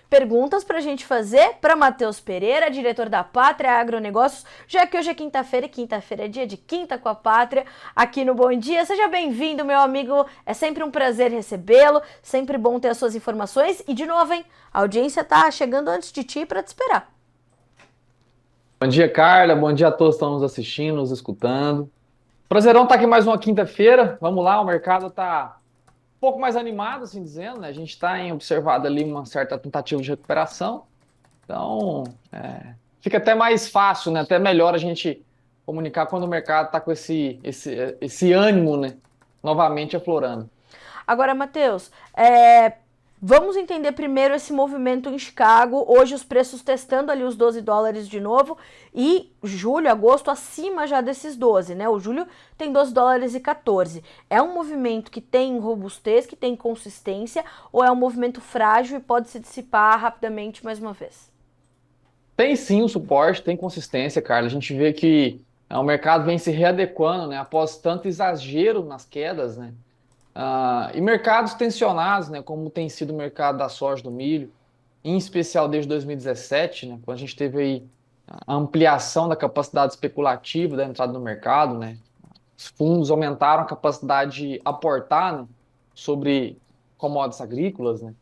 perguntas para a gente fazer para Matheus Pereira, diretor da Pátria Agronegócios, já que hoje é quinta-feira e quinta-feira é dia de Quinta com a Pátria, aqui no Bom Dia. Seja bem-vindo, meu amigo, é sempre um prazer recebê-lo, sempre bom ter as suas informações e, de novo, hein, a audiência tá chegando antes de ti para te esperar. Bom dia, Carla. Bom dia a todos que estão nos assistindo, nos escutando. Prazerão estar aqui mais uma quinta-feira. Vamos lá, o mercado está um pouco mais animado, assim dizendo, né? A gente está em observado ali uma certa tentativa de recuperação. Então, fica até mais fácil, né? Até melhor a gente comunicar quando o mercado está com esse ânimo, né? Novamente aflorando. Agora, Matheus, vamos entender primeiro esse movimento em Chicago. Hoje os preços testando ali os $12 de novo e julho, agosto acima já desses 12, né? O julho tem $12,14. É um movimento que tem robustez, que tem consistência ou é um movimento frágil e pode se dissipar rapidamente mais uma vez? Tem sim o suporte, tem consistência, Carla. A gente vê que o mercado vem se readequando, né? Após tanto exagero nas quedas, né? E mercados tensionados, né, como tem sido o mercado da soja, do milho, em especial desde 2017, né, quando a gente teve aí a ampliação da capacidade especulativa da entrada no mercado, né, os fundos aumentaram a capacidade de aportar, né, sobre commodities agrícolas, né.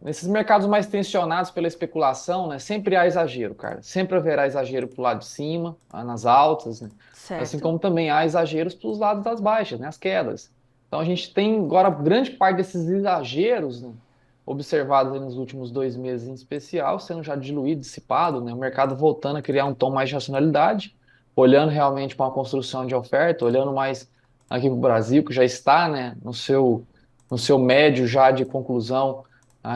Nesses mercados mais tensionados pela especulação, né, sempre há exagero, cara. Sempre haverá exagero para o lado de cima, nas altas, né? Assim Certo. como também há exageros para os lados das baixas, né, as quedas. Então a gente tem agora grande parte desses exageros, né, observados aí nos últimos 2 meses em especial, sendo já diluído, dissipado, né, o mercado voltando a criar um tom mais de racionalidade, olhando realmente para uma construção de oferta, olhando mais aqui para o Brasil, que já está, né, no seu médio já de conclusão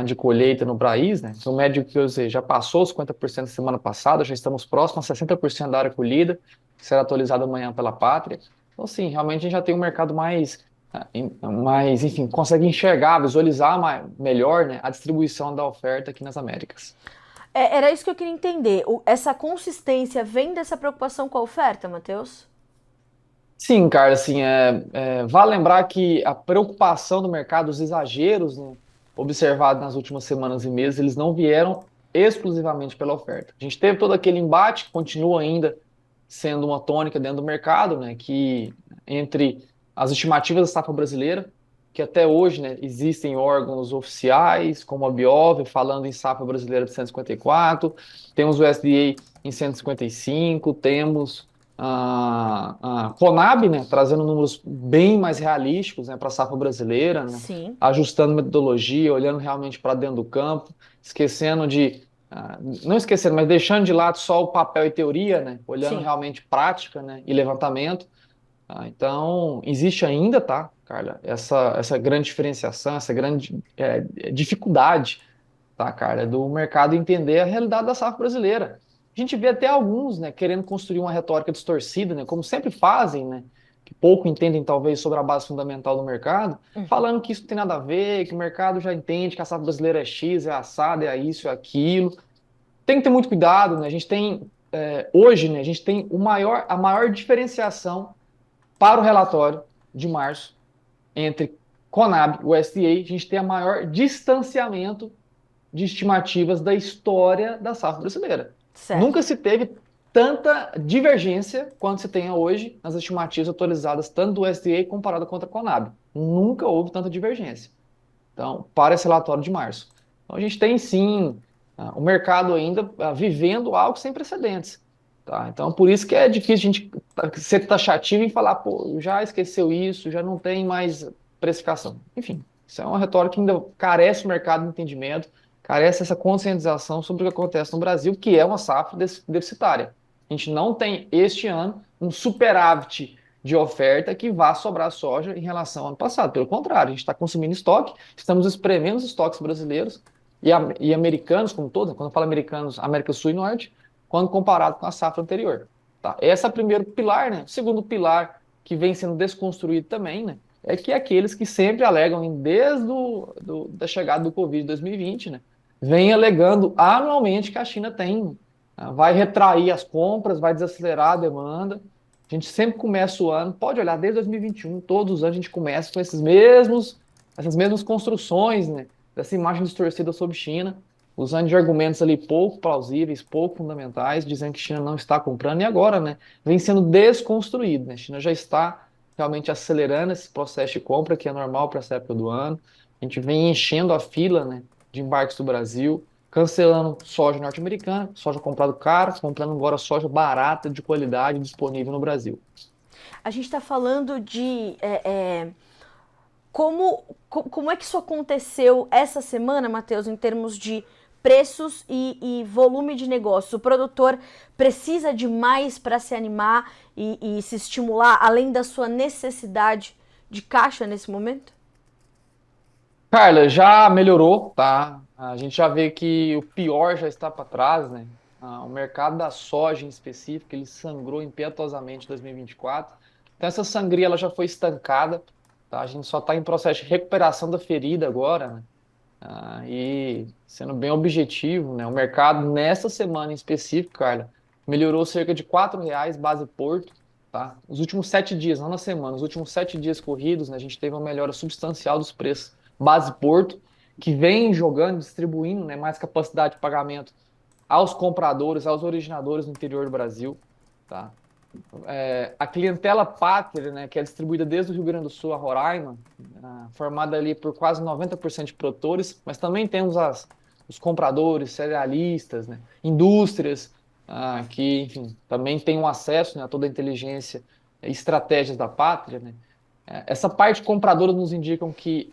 de colheita no país, né? O médio que eu usei já passou os 50% na semana passada, já estamos próximos a 60% da área colhida, que será atualizado amanhã pela Pátria. Então, sim, realmente a gente já tem um mercado mais, enfim, consegue enxergar, visualizar melhor, né, a distribuição da oferta aqui nas Américas. Era isso que eu queria entender. Essa consistência vem dessa preocupação com a oferta, Matheus? Sim, cara, assim, vale lembrar que a preocupação do mercado, os exageros, né, observados nas últimas semanas e meses, eles não vieram exclusivamente pela oferta. A gente teve todo aquele embate, que continua ainda sendo uma tônica dentro do mercado, né, que entre as estimativas da safra brasileira, que até hoje, né, existem órgãos oficiais, como a Biov, falando em safra brasileira de 154, temos o USDA em 155, temos a Conab, né, trazendo números bem mais realísticos, né, para a safra brasileira, né, Sim, ajustando metodologia, olhando realmente para dentro do campo, esquecendo de, não esquecendo, mas deixando de lado só o papel e teoria, né, olhando sim. realmente prática, né, e levantamento. Então, existe ainda, tá, Carla, essa grande diferenciação, essa grande dificuldade, tá, cara, do mercado entender a realidade da safra brasileira. A gente vê até alguns, né, querendo construir uma retórica distorcida, né, como sempre fazem, né, que pouco entendem talvez sobre a base fundamental do mercado, falando que isso não tem nada a ver, que o mercado já entende que a safra brasileira é X, é assada, é isso, é aquilo. Tem que ter muito cuidado, né? A gente tem hoje, né, a gente tem a maior diferenciação para o relatório de março entre Conab e o USDA, a gente tem a maior distanciamento de estimativas da história da safra brasileira. Nunca Certo. se teve tanta divergência quanto se tem hoje nas estimativas atualizadas tanto do USDA comparado com a Conab. Nunca houve tanta divergência. Então, para esse relatório de março. Então, a gente tem sim o mercado ainda vivendo algo sem precedentes. Tá? Então, por isso que é difícil a gente ser taxativo em falar, pô, já esqueceu isso, já não tem mais precificação. Enfim, isso é uma retórica que ainda carece o mercado de entendimento, carece dessa conscientização sobre o que acontece no Brasil, que é uma safra deficitária. A gente não tem este ano um superávit de oferta que vá sobrar soja em relação ao ano passado. Pelo contrário, a gente está consumindo estoque, estamos espremendo os estoques brasileiros e americanos, como todos, quando eu falo americanos, América Sul e Norte, quando comparado com a safra anterior. Tá? Esse é o primeiro pilar, né? O segundo pilar, que vem sendo desconstruído também, né? É que aqueles que sempre alegam, desde da chegada do Covid em 2020, né? Vem alegando anualmente que a China tem, vai retrair as compras, vai desacelerar a demanda. A gente sempre começa o ano, pode olhar, desde 2021, todos os anos a gente começa com essas mesmas construções, né, dessa imagem distorcida sobre China, usando de argumentos ali pouco plausíveis, pouco fundamentais, dizendo que China não está comprando, e agora, né, vem sendo desconstruído, né? A China já está realmente acelerando esse processo de compra, que é normal para essa época do ano. A gente vem enchendo a fila, né, de embarques do Brasil, cancelando soja norte-americana, soja comprado cara, comprando agora soja barata, de qualidade, disponível no Brasil. A gente está falando de como é que isso aconteceu essa semana, Matheus, em termos de preços e volume de negócio? O produtor precisa de mais para se animar e se estimular, além da sua necessidade de caixa nesse momento? Carla, já melhorou, tá? A gente já vê que o pior já está para trás, né? O mercado da soja em específico, ele sangrou impetuosamente em 2024. Então essa sangria ela já foi estancada, tá? A gente só está em processo de recuperação da ferida agora, né? E sendo bem objetivo, né? O mercado nessa semana em específico, Carla, melhorou cerca de R$ 4 base Porto, tá? Os últimos 7 dias, não na semana, os últimos 7 dias corridos, né? A gente teve uma melhora substancial dos preços base Porto, que vem jogando, distribuindo, né, mais capacidade de pagamento aos compradores, aos originadores no interior do Brasil, tá? A clientela pátria, né, que é distribuída desde o Rio Grande do Sul a Roraima, formada ali por quase 90% de produtores, mas também temos os compradores, cerealistas, né, indústrias, que, enfim, também têm um acesso, né, a toda a inteligência e estratégias da pátria, né. Essa parte compradora nos indicam que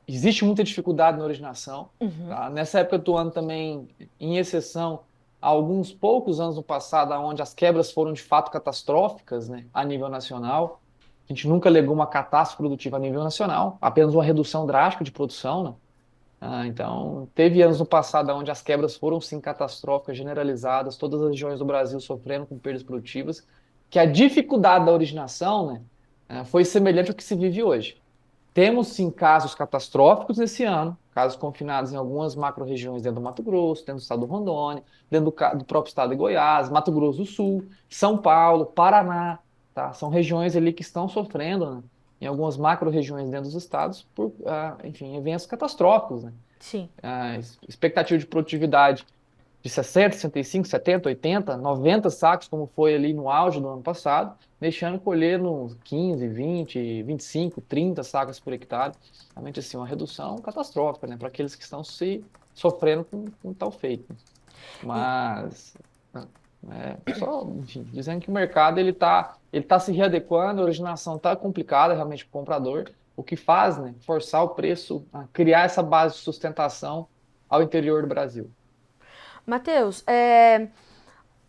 existe muita dificuldade na originação. Tá? Nessa época do ano também, em exceção, há alguns poucos anos no passado, onde as quebras foram de fato catastróficas, né, a nível nacional. A gente nunca alegou uma catástrofe produtiva a nível nacional, apenas uma redução drástica de produção, né? Então, teve anos no passado onde as quebras foram sim catastróficas, generalizadas, todas as regiões do Brasil sofrendo com perdas produtivas, que a dificuldade da originação, né, foi semelhante ao que se vive hoje. Temos sim casos catastróficos esse ano, casos confinados em algumas macro-regiões dentro do Mato Grosso, dentro do estado do Rondônia, dentro do próprio estado de Goiás, Mato Grosso do Sul, São Paulo, Paraná, tá? São regiões ali que estão sofrendo, né, em algumas macro-regiões dentro dos estados por, enfim, eventos catastróficos, né? Sim. Expectativa de produtividade de 60, 65, 70, 80, 90 sacos, como foi ali no auge do ano passado, deixando colher nos 15, 20, 25, 30 sacas por hectare. Realmente, assim, uma redução catastrófica, né, para aqueles que estão se sofrendo com tal feito. E, Mas, só, enfim, dizendo que o mercado ele tá se readequando, a originação está complicada realmente para o comprador, o que faz, né, forçar o preço a criar essa base de sustentação ao interior do Brasil. Matheus,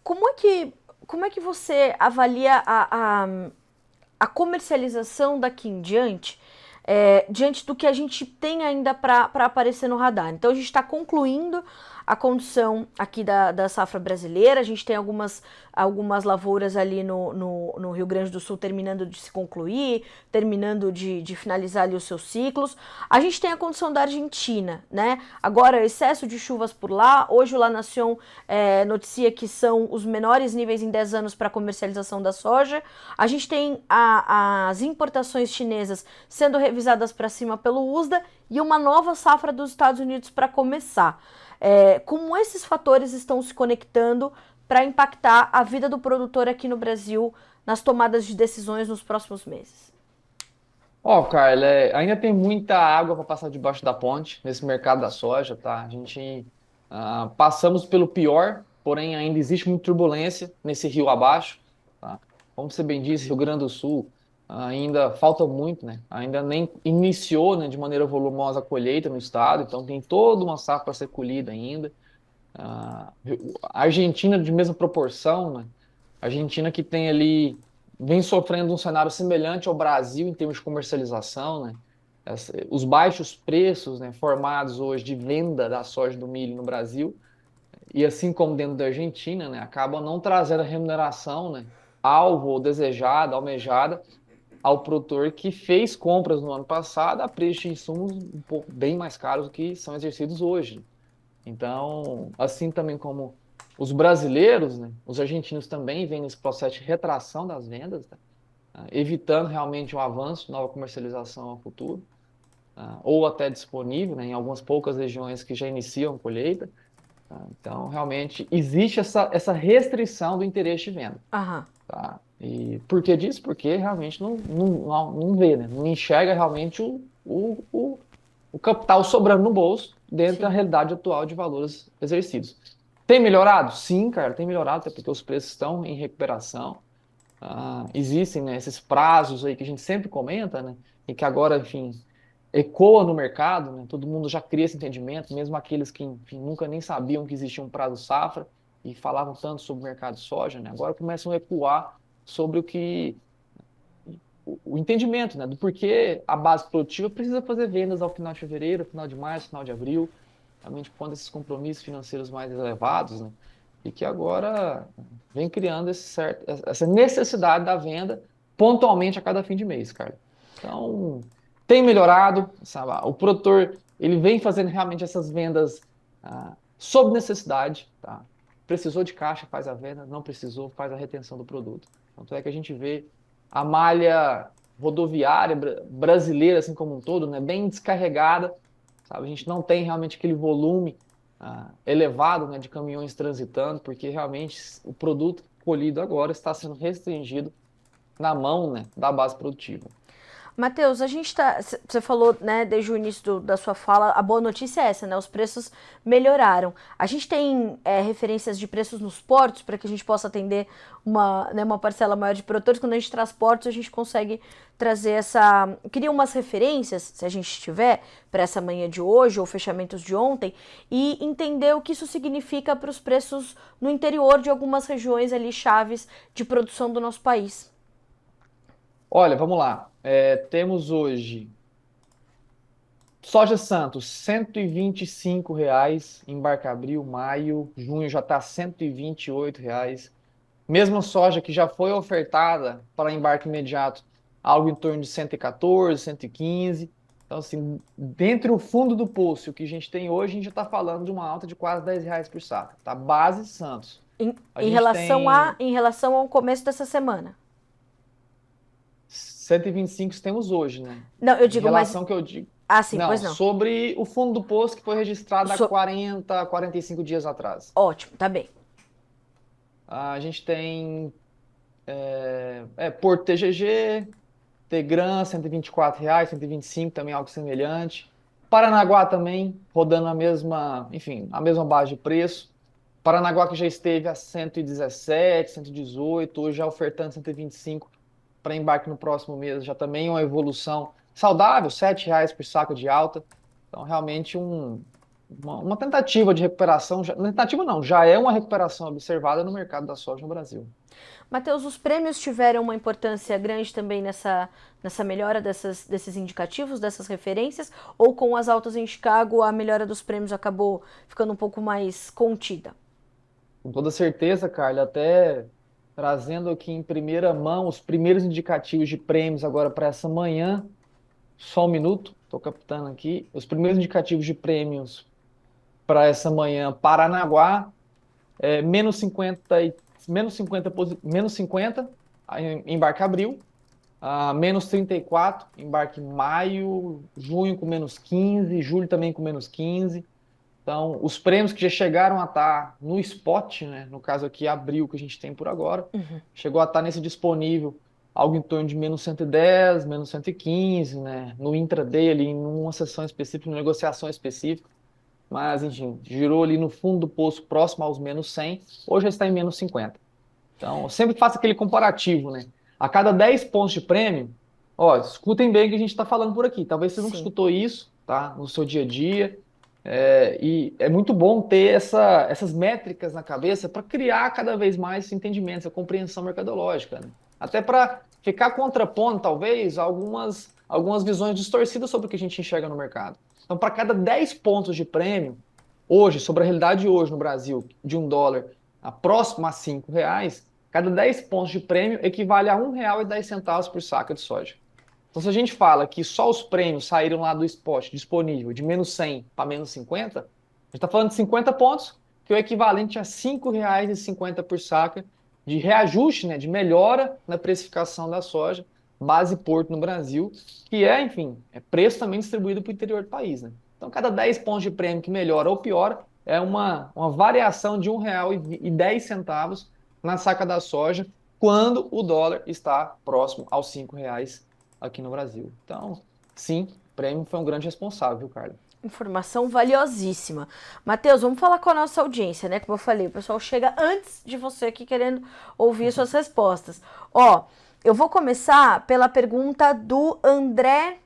como é que, como é que você avalia a comercialização daqui em diante, diante do que a gente tem ainda para aparecer no radar? Então, a gente está concluindo a condição aqui da safra brasileira, a gente tem algumas lavouras ali no Rio Grande do Sul terminando de se concluir, terminando de finalizar ali os seus ciclos. A gente tem a condição da Argentina, né? Agora, excesso de chuvas por lá. Hoje o La Nación noticia que são os menores níveis em 10 anos para comercialização da soja. A gente tem as importações chinesas sendo revisadas para cima pelo USDA e uma nova safra dos Estados Unidos para começar. Como esses fatores estão se conectando para impactar a vida do produtor aqui no Brasil nas tomadas de decisões nos próximos meses? Ó, Carla, ainda tem muita água para passar debaixo da ponte nesse mercado da soja, tá? A gente passamos pelo pior, porém ainda existe muita turbulência nesse rio abaixo, tá? Como você bem disse, Rio Grande do Sul ainda falta muito, né? Ainda nem iniciou, né, de maneira volumosa a colheita no estado, então tem toda uma safra para ser colhida ainda. A Argentina de mesma proporção, né? A Argentina que tem ali, vem sofrendo um cenário semelhante ao Brasil em termos de comercialização, né? Os baixos preços, né, formados hoje de venda da soja do milho no Brasil, e assim como dentro da Argentina, né, acabam não trazendo a remuneração, né, alvo ou desejada, almejada, ao produtor que fez compras no ano passado a preço de insumos um pouco bem mais caros do que são exercidos hoje. Então, assim também como os brasileiros, né, os argentinos também vêm nesse processo de retração das vendas, tá? Evitando realmente um avanço, nova comercialização ao futuro. ou até disponível, né, em algumas poucas regiões que já iniciam colheita. Tá? Então, realmente, existe essa restrição do interesse de venda. Aham. Tá? E por que disso? Porque realmente não vê, né? Não enxerga realmente o capital sobrando no bolso dentro da Sim. realidade atual de valores exercidos. Tem melhorado? Sim, cara, tem melhorado, até porque os preços estão em recuperação. Existem, né, esses prazos aí que a gente sempre comenta, né, e que agora, enfim, ecoa no mercado, né, todo mundo já cria esse entendimento, mesmo aqueles que, enfim, nunca nem sabiam que existia um prazo safra e falavam tanto sobre o mercado de soja, né, agora começam a ecoar sobre o entendimento, né, do porquê a base produtiva precisa fazer vendas ao final de fevereiro, final de março, final de abril, realmente quando esses compromissos financeiros mais elevados, né, e que agora vem criando essa necessidade da venda pontualmente a cada fim de mês, cara. Então, tem melhorado, sabe? O produtor, ele vem fazendo realmente essas vendas sob necessidade, tá? Precisou de caixa, faz a venda, não precisou, faz a retenção do produto. Tanto é que a gente vê a malha rodoviária brasileira, assim como um todo, né, bem descarregada, sabe? A gente não tem realmente aquele volume elevado, né, de caminhões transitando, porque realmente o produto colhido agora está sendo restringido na mão, né, da base produtiva. Matheus, a gente tá. Você falou, né, desde o início da sua fala, a boa notícia é essa, né? Os preços melhoraram. A gente tem referências de preços nos portos para que a gente possa atender uma parcela maior de produtores. Quando a gente traz portos, a gente consegue trazer essa. Eu queria umas referências, se a gente tiver, para essa manhã de hoje ou fechamentos de ontem, e entender o que isso significa para os preços no interior de algumas regiões ali chaves de produção do nosso país. Olha, vamos lá. Temos hoje soja Santos, R$ 125 embarque abril, maio, junho já está R$ 128. Mesma soja que já foi ofertada para embarque imediato, algo em torno de 114, 115. Então, assim, dentre o fundo do poço e o que a gente tem hoje, a gente já está falando de uma alta de quase R$ 10 por saca. Tá? Base Santos. A Em gente relação tem em relação ao começo dessa semana. 125 temos hoje, né? Não, eu Em digo, mas. relação que eu digo. Ah, sim, Não, pois não. sobre o fundo do poço que foi registrado há So- 40, 45 dias atrás. Ótimo, tá bem. A gente tem Porto TGG, Tegran, R$ 124, 125 também algo semelhante. Paranaguá também, rodando a mesma, enfim, a mesma base de preço. Paranaguá que já esteve a 117, 118, hoje já ofertando 125 para embarque no próximo mês, já também uma evolução saudável, R$ 7 por saco de alta. Então, realmente uma tentativa de recuperação, tentativa não, já é uma recuperação observada no mercado da soja no Brasil. Matheus, os prêmios tiveram uma importância grande também nessa melhora desses indicativos, dessas referências, ou com as altas em Chicago a melhora dos prêmios acabou ficando um pouco mais contida? Com toda certeza, Carla, até trazendo aqui em primeira mão os primeiros indicativos de prêmios agora para essa manhã. Só um minuto, estou captando aqui. Os primeiros indicativos de prêmios para essa manhã, Paranaguá, menos 50, menos 50 embarque abril, menos 34 embarque maio, junho com menos 15, julho também com menos 15. Então, os prêmios que já chegaram a estar no spot, né? No caso aqui, abril, que a gente tem por agora, chegou a estar nesse disponível algo em torno de menos 110, menos 115, né? No intraday, ali, em uma sessão específica, uma negociação específica. Mas, enfim, girou ali no fundo do poço, próximo aos menos 100, hoje já está em menos 50. Então, eu sempre faço aquele comparativo, né? A cada 10 pontos de prêmio, ó, escutem bem o que a gente está falando por aqui. Talvez você nunca Sim. escutou isso, tá? No seu dia a dia. E é muito bom ter essas métricas na cabeça para criar cada vez mais esse entendimento, essa compreensão mercadológica, né? Até para ficar contrapondo, talvez, algumas visões distorcidas sobre o que a gente enxerga no mercado. Então, para cada 10 pontos de prêmio, hoje, sobre a realidade de hoje no Brasil, de US$ 1 próximo a R$ 5, cada 10 pontos de prêmio equivale a R$ 1,10 por saca de soja. Então, se a gente fala que só os prêmios saíram lá do spot disponível de menos 100 para menos 50, a gente está falando de 50 pontos, que é o equivalente a R$ 5,50 por saca de reajuste, né, de melhora na precificação da soja base porto no Brasil, que é, enfim, é preço também distribuído para o interior do país, né? Então, cada 10 pontos de prêmio que melhora ou piora é uma variação de R$ 1,10 na saca da soja, quando o dólar está próximo aos R$ 5 aqui no Brasil. Então, sim, o prêmio foi um grande responsável, viu, Carla? Informação valiosíssima. Matheus, vamos falar com a nossa audiência, né? Como eu falei, o pessoal chega antes de você aqui querendo ouvir suas respostas. Ó, eu vou começar pela pergunta do André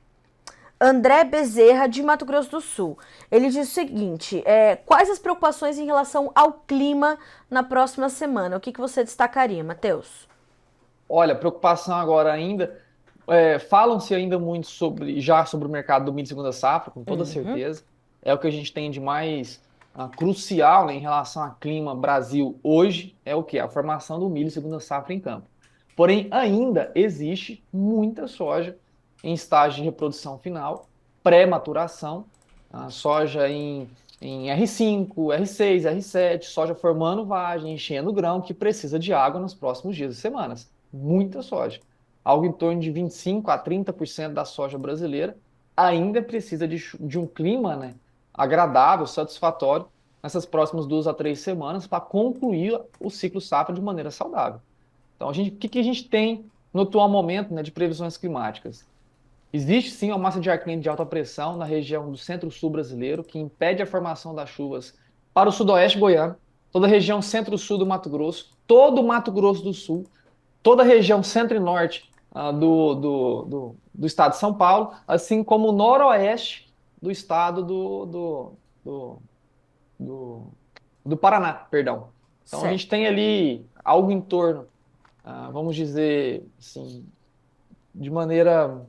Bezerra, de Mato Grosso do Sul. Ele diz o seguinte: quais as preocupações em relação ao clima na próxima semana? O que você destacaria, Matheus? Olha, preocupação agora ainda. Falam-se ainda muito sobre o mercado do milho de segunda safra, com toda Uhum. certeza. É o que a gente tem de mais crucial, né, em relação ao clima Brasil hoje, é o que? A formação do milho de segunda safra em campo. Porém, ainda existe muita soja em estágio de reprodução final, pré-maturação, a soja em R5, R6, R7, soja formando vagem, enchendo grão, que precisa de água nos próximos dias e semanas. Muita soja, algo em torno de 25 a 30% da soja brasileira, ainda precisa de um clima, né, agradável, satisfatório, nessas próximas 2 a 3 semanas, para concluir o ciclo safra de maneira saudável. Então, o que a gente tem no atual momento, né, de previsões climáticas? Existe sim uma massa de ar quente de alta pressão na região do centro-sul brasileiro, que impede a formação das chuvas para o sudoeste goiano, toda a região centro-sul do Mato Grosso, todo o Mato Grosso do Sul, toda a região centro e norte do estado de São Paulo, assim como o noroeste do estado do, do, do Paraná, perdão. Então a gente Certo. tem ali algo em torno, vamos dizer assim, de maneira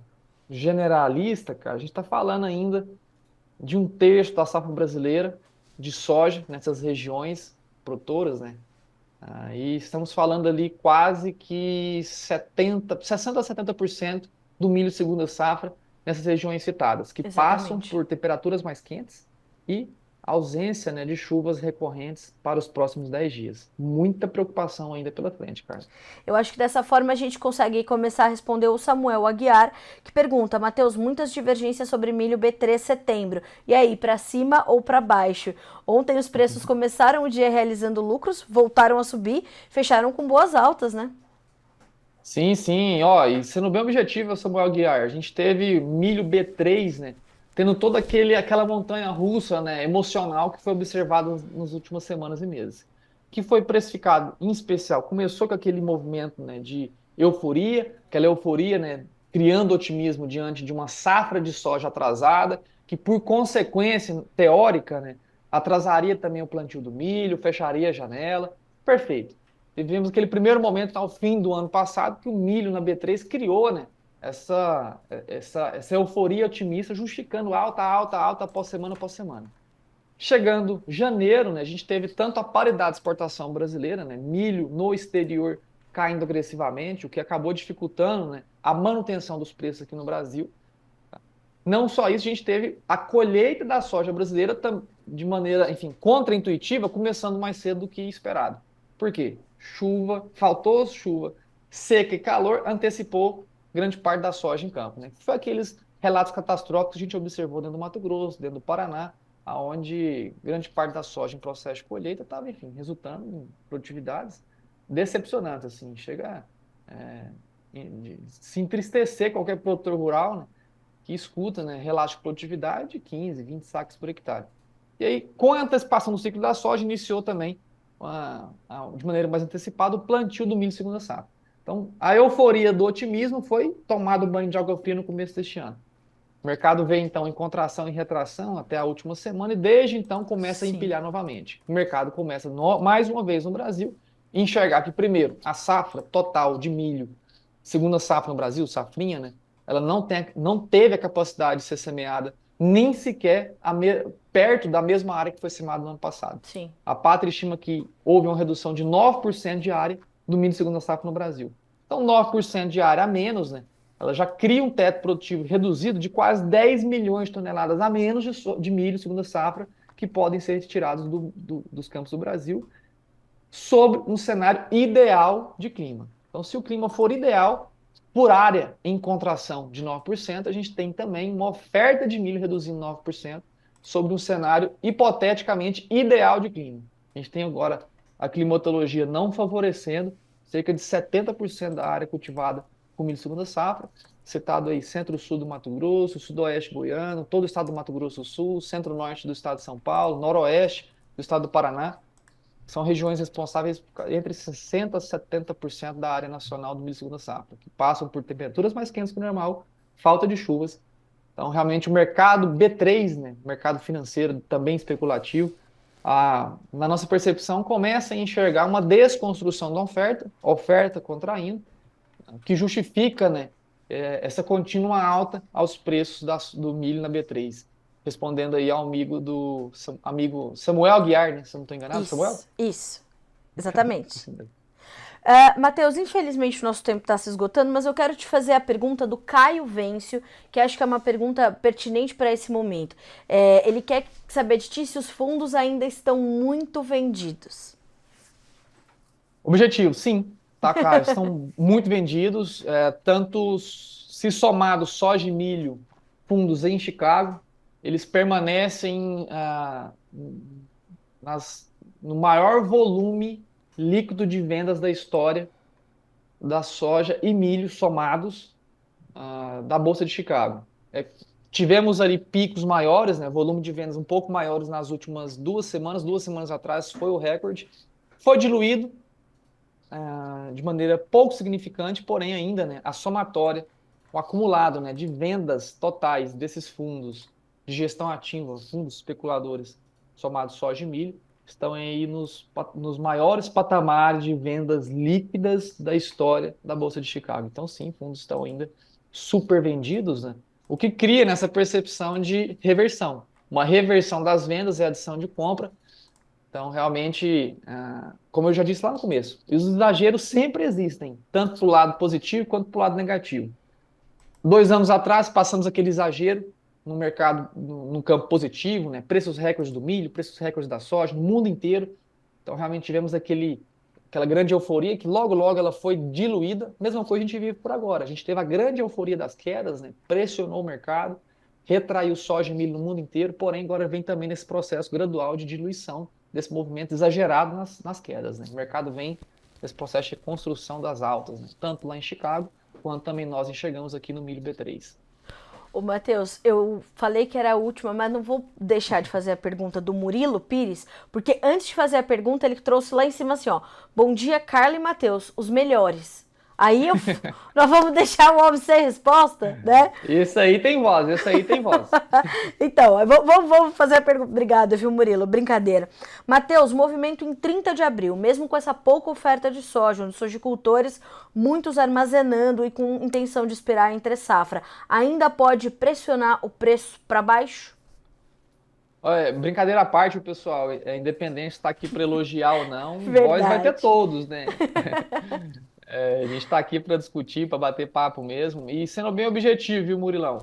generalista, cara, a gente está falando ainda de um terço da safra brasileira de soja nessas regiões produtoras, né? E estamos falando ali quase que 60 a 70% do milho segunda safra nessas regiões citadas, que passam Exatamente. por temperaturas mais quentes e ausência, né, de chuvas recorrentes para os próximos 10 dias. Muita preocupação ainda pela frente, cara. Eu acho que dessa forma a gente consegue começar a responder o Samuel Aguiar, que pergunta: Matheus, muitas divergências sobre milho B3 setembro. E aí, para cima ou para baixo? Ontem os preços começaram o dia realizando lucros, voltaram a subir, fecharam com boas altas, né? Sim, sim, ó, e sendo bem objetivo, Samuel Guiar, a gente teve milho B3, né, tendo toda aquela montanha russa, né, emocional que foi observada nas últimas semanas e meses, que foi precificado, em especial, começou com aquele movimento, né, de euforia, aquela euforia, né, criando otimismo diante de uma safra de soja atrasada, que por consequência teórica, né, atrasaria também o plantio do milho, fecharia a janela, perfeito. Vivemos aquele primeiro momento ao fim do ano passado que o milho na B3 criou, né, essa euforia otimista, justificando alta, alta, alta após semana. Chegando janeiro, né, a gente teve tanto a paridade de exportação brasileira, né, milho no exterior caindo agressivamente, o que acabou dificultando, né, a manutenção dos preços aqui no Brasil. Não só isso, a gente teve a colheita da soja brasileira de maneira, enfim, contra-intuitiva, começando mais cedo do que esperado. Por quê? Chuva, faltou chuva, seca e calor antecipou grande parte da soja em campo, né? Foi aqueles relatos catastróficos que a gente observou dentro do Mato Grosso, dentro do Paraná, aonde grande parte da soja em processo de colheita estava, enfim, resultando em produtividades decepcionantes, assim, chega de se entristecer qualquer produtor rural, né, que escuta, né, relatos de produtividade de 15, 20 sacos por hectare. E aí, com a antecipação do ciclo da soja, iniciou também, de maneira mais antecipada, o plantio do milho segunda safra. Então, a euforia do otimismo foi tomado banho de água fria no começo deste ano. O mercado veio, então, em contração e retração até a última semana e, desde então, começa a Sim. empilhar novamente. O mercado começa, mais uma vez no Brasil, a enxergar que, primeiro, a safra total de milho, segunda safra no Brasil, safrinha, né? Ela não teve a capacidade de ser semeada nem sequer perto da mesma área que foi semeada no ano passado. Sim. A Pátria estima que houve uma redução de 9% de área do milho segunda safra no Brasil. Então, 9% de área a menos, né? Ela já cria um teto produtivo reduzido de quase 10 milhões de toneladas a menos de milho segunda safra que podem ser retirados dos campos do Brasil sob um cenário ideal de clima. Então, se o clima for ideal, por área em contração de 9%, a gente tem também uma oferta de milho reduzindo 9% sobre um cenário hipoteticamente ideal de clima. A gente tem agora a climatologia não favorecendo cerca de 70% da área cultivada com milho segunda safra, citado aí centro-sul do Mato Grosso, sudoeste goiano, todo o estado do Mato Grosso do Sul, centro-norte do estado de São Paulo, noroeste do estado do Paraná. São regiões responsáveis por entre 60% a 70% da área nacional do milho segunda safra, que passam por temperaturas mais quentes que o normal, falta de chuvas. Então, realmente, o mercado B3, né, mercado financeiro também especulativo, na nossa percepção, começa a enxergar uma desconstrução da oferta contraindo, que justifica, né, essa contínua alta aos preços do milho na B3. Respondendo aí ao amigo Samuel Aguiar, né, se eu não estou enganado, Samuel? Isso. Exatamente. Assim mesmo. Matheus, infelizmente o nosso tempo está se esgotando, mas eu quero te fazer a pergunta do Caio Vêncio, que acho que é uma pergunta pertinente para esse momento. Ele quer saber de ti se os fundos ainda estão muito vendidos. Objetivo, sim, tá, Caio? Estão muito vendidos, tanto se somado soja e milho, fundos em Chicago, eles permanecem no maior volume líquido de vendas da história da soja e milho somados da Bolsa de Chicago. Tivemos ali picos maiores, né, volume de vendas um pouco maiores nas últimas 2 semanas. 2 semanas atrás foi o recorde. Foi diluído de maneira pouco significante, porém ainda, né, a somatória, o acumulado, né, de vendas totais desses fundos de gestão ativa, fundos especuladores somados soja e milho, estão aí nos maiores patamares de vendas líquidas da história da Bolsa de Chicago. Então, sim, fundos estão ainda super vendidos, né? O que cria nessa percepção de reversão. Uma reversão das vendas é adição de compra. Então, realmente, como eu já disse lá no começo, os exageros sempre existem, tanto para o lado positivo quanto para o lado negativo. 2 anos atrás, passamos aquele exagero no mercado, no campo positivo, né? Preços recordes do milho, preços recordes da soja, no mundo inteiro. Então, realmente tivemos aquela grande euforia que logo, logo ela foi diluída. Mesma coisa a gente vive por agora. A gente teve a grande euforia das quedas, né? Pressionou o mercado, retraiu soja e milho no mundo inteiro, porém agora vem também nesse processo gradual de diluição desse movimento exagerado nas quedas, né? O mercado vem nesse processo de construção das altas, né? Tanto lá em Chicago, quanto também nós enxergamos aqui no milho B3. Ô, Matheus, eu falei que era a última, mas não vou deixar de fazer a pergunta do Murilo Pires, porque antes de fazer a pergunta, ele trouxe lá em cima assim, ó. Bom dia, Carla e Matheus, os melhores. Aí nós vamos deixar o homem sem resposta, né? Esse aí tem voz, esse aí tem voz. Então, vamos fazer a pergunta. Obrigada, viu, Murilo? Brincadeira. Matheus, movimento em 30 de abril, mesmo com essa pouca oferta de soja, onde os sojicultores, muitos armazenando e com intenção de esperar entre safra, ainda pode pressionar o preço para baixo? Olha, brincadeira à parte, pessoal, independente se está aqui para elogiar ou não, voz vai ter Verdade. todos, né? A gente está aqui para discutir, para bater papo mesmo, e sendo bem objetivo, viu, Murilão?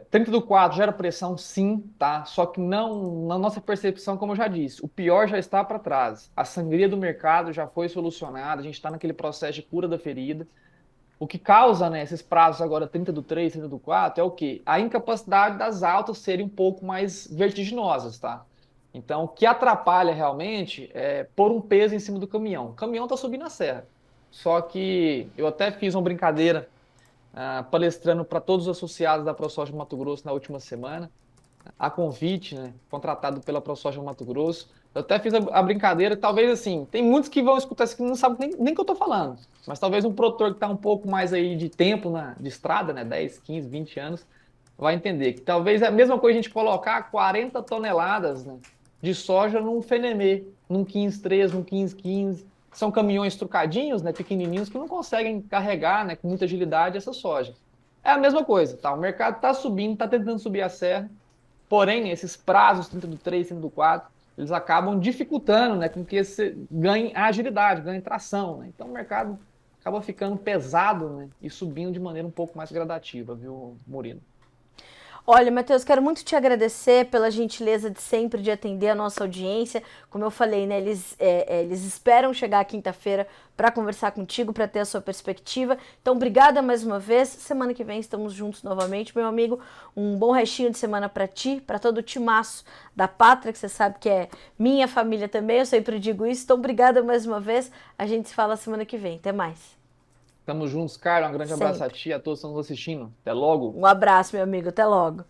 30 do 4 gera pressão, sim, tá? Só que não, na nossa percepção, como eu já disse, o pior já está para trás. A sangria do mercado já foi solucionada, a gente está naquele processo de cura da ferida. O que causa, né, esses prazos agora 30 do 3, 30 do 4 é o quê? A incapacidade das altas serem um pouco mais vertiginosas, tá? Então, o que atrapalha realmente é pôr um peso em cima do caminhão. O caminhão está subindo a serra. Só que eu até fiz uma brincadeira palestrando para todos os associados da ProSoja Mato Grosso na última semana, a convite, né, contratado pela ProSoja Mato Grosso. Eu até fiz a brincadeira, talvez assim, tem muitos que vão escutar isso que não sabem nem o que eu estou falando, mas talvez um produtor que está um pouco mais aí de tempo de estrada, né, 10, 15, 20 anos, vai entender que talvez é a mesma coisa a gente colocar 40 toneladas, né, de soja num Fenemê, num 15-3, num 15-15. São caminhões trucadinhos, né, pequenininhos, que não conseguem carregar, né, com muita agilidade essa soja. É a mesma coisa, tá? O mercado está subindo, está tentando subir a serra, porém, esses prazos 30 do 3, 30 do 4, eles acabam dificultando, né, com que você ganhe agilidade, ganhe tração, né? Então o mercado acaba ficando pesado, né, e subindo de maneira um pouco mais gradativa, viu, Murilo? Olha, Matheus, quero muito te agradecer pela gentileza de sempre de atender a nossa audiência. Como eu falei, né, eles esperam chegar à quinta-feira para conversar contigo, para ter a sua perspectiva. Então, obrigada mais uma vez. Semana que vem estamos juntos novamente, meu amigo. Um bom restinho de semana para ti, para todo o timaço da Pátria, que você sabe que é minha família também. Eu sempre digo isso. Então, obrigada mais uma vez. A gente se fala semana que vem. Até mais. Tamo juntos, Carla. Um grande abraço a Sempre. ti e a todos que estão nos assistindo. Até logo. Um abraço, meu amigo. Até logo.